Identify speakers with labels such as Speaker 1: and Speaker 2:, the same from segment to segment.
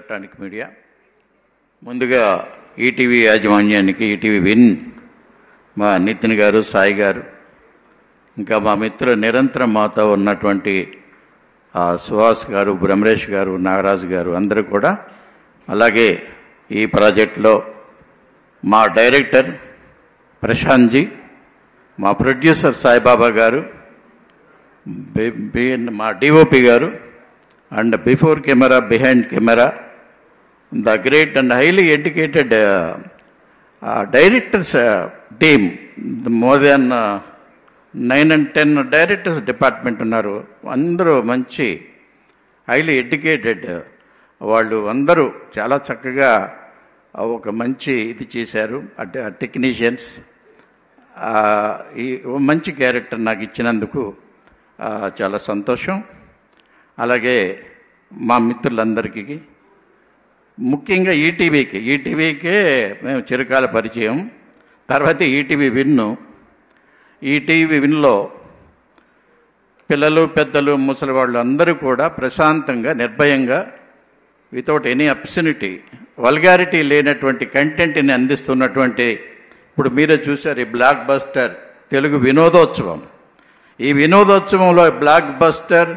Speaker 1: Electronic media. ముందుగా ETV యాజమాన్యానికి, ETV win మా నితిన్ గారు, సాయి గారు, ఇంకా మా మిత్రులు నిరంతరం మాతో ఉన్నటువంటి సుహాస్ గారు, బ్రహ్మరేష్ గారు, నాగరాజు గారు అందరూ కూడా, అలాగే ఈ ప్రాజెక్టులో మా డైరెక్టర్ ప్రశాంత్ జీ, మా ప్రొడ్యూసర్ సాయిబాబా గారు, మా డిఓపి గారు, and before camera, behind camera, the great and highly educated directors team, more than 9 and 10 directors department ఉన్నారు. అందరూ మంచి హైలీ ఎడ్యుకేటెడ్ వాళ్ళు, అందరూ చాలా చక్కగా ఒక మంచి ఇది చేశారు. టెక్నీషియన్స్ ఈ మంచి క్యారెక్టర్ నాకు ఇచ్చినందుకు చాలా సంతోషం. అలాగే మా మిత్రులందరికీ, ముఖ్యంగా ఈటీవీకే మేము చిరకాల పరిచయం. తర్వాత ఈటీవీ విన్ను. ఈటీవీ విన్లో పిల్లలు, పెద్దలు, ముసలి వాళ్ళు అందరూ కూడా ప్రశాంతంగా, నిర్భయంగా, వితౌట్ ఎనీ అబ్సనిటీ, వల్గారిటీ లేనటువంటి కంటెంట్ని అందిస్తున్నటువంటి, ఇప్పుడు మీరే చూశారు ఈ బ్లాక్ బస్టర్ తెలుగు వినోదోత్సవం. ఈ వినోదోత్సవంలో బ్లాక్ బస్టర్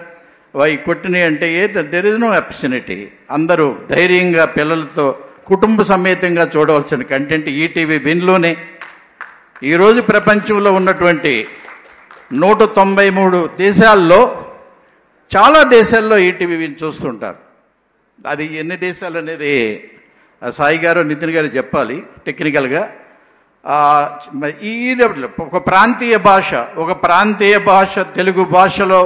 Speaker 1: వై కొట్టినాయి అంటే దెర్ ఇస్ నో అబ్సనిటీ. అందరూ ధైర్యంగా పిల్లలతో కుటుంబ సమేతంగా చూడవలసిన కంటెంట్ ఈటీవీ విన్లోనే. ఈరోజు ప్రపంచంలో ఉన్నటువంటి 193 దేశాల్లో చాలా దేశాల్లో ఈటీవీ విన్ చూస్తుంటారు. అది ఎన్ని దేశాలు అనేది సాయి గారు, నితిన్ గారు చెప్పాలి టెక్నికల్గా. ఈ ఒక ప్రాంతీయ భాష తెలుగు భాషలో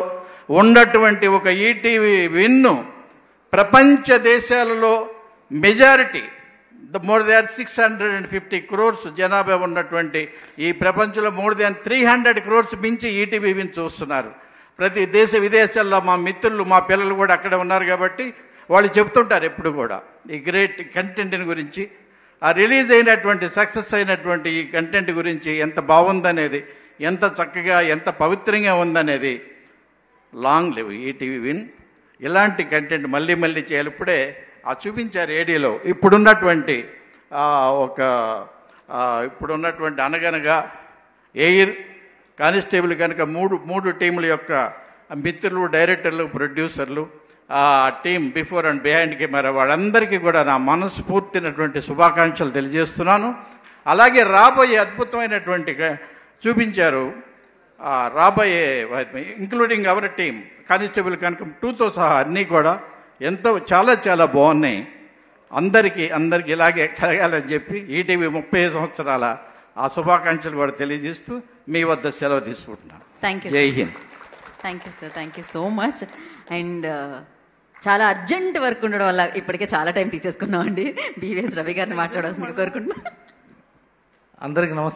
Speaker 1: ఉన్నటువంటి ఒక ఈటీవీ విన్ను ప్రపంచ దేశాలలో మెజారిటీ, మోర్ దాన్ 650 crores జనాభా ఉన్నటువంటి ఈ ప్రపంచంలో మోర్ దాన్ 300 crores మించి ఈటీవీ విన్ చూస్తున్నారు. ప్రతి దేశ విదేశాల్లో మా మిత్రులు, మా పిల్లలు కూడా అక్కడ ఉన్నారు కాబట్టి వాళ్ళు చెప్తుంటారు ఎప్పుడు కూడా ఈ గ్రేట్ కంటెంట్ని గురించి, ఆ రిలీజ్ అయినటువంటి, సక్సెస్ అయినటువంటి ఈ కంటెంట్ గురించి ఎంత బాగుందనేది, ఎంత చక్కగా, ఎంత పవిత్రంగా ఉందనేది. Long live ETV win. ఇలాంటి కంటెంట్ మళ్ళీ మళ్ళీ చేయాలి. ఇప్పుడే చూపించారు ఏడీలో ఇప్పుడున్నటువంటి ఇప్పుడున్నటువంటి అనగనగా, ఎయిర్, కానిస్టేబుల్ కనుక మూడు టీముల యొక్క మిత్రులు, డైరెక్టర్లు, ప్రొడ్యూసర్లు, team before and behind camera వాళ్ళందరికీ కూడా నా మనస్ఫూర్తినటువంటి శుభాకాంక్షలు తెలియజేస్తున్నాను. అలాగే రాబోయే అద్భుతమైనటువంటి చూపించారు, రాబోయే ఇంక్లూడింగ్ అవర్ టీం, కానిస్టేబుల్ కనుక 2తో సహా అన్నీ కూడా ఎంతో చాలా చాలా బాగున్నాయి. అందరికీ ఇలాగే కలగాలని చెప్పి ఈటీవీ 30 సంవత్సరాల ఆ శుభాకాంక్షలు కూడా తెలియజేస్తూ మీ వద్ద సెలవు తీసుకుంటున్నాను. జై Hind.
Speaker 2: Thank you sir, thank you so much. And చాలా అర్జెంట్ వర్క్ ఉండడం వల్ల ఇప్పటికే చాలా టైం తీసేసుకున్నాం అండి. బివిఎస్ రవి గారిని మాట్లాడాల్సిందిగా కోరుకుంటున్నాను.
Speaker 3: అందరికీ నమస్కారం.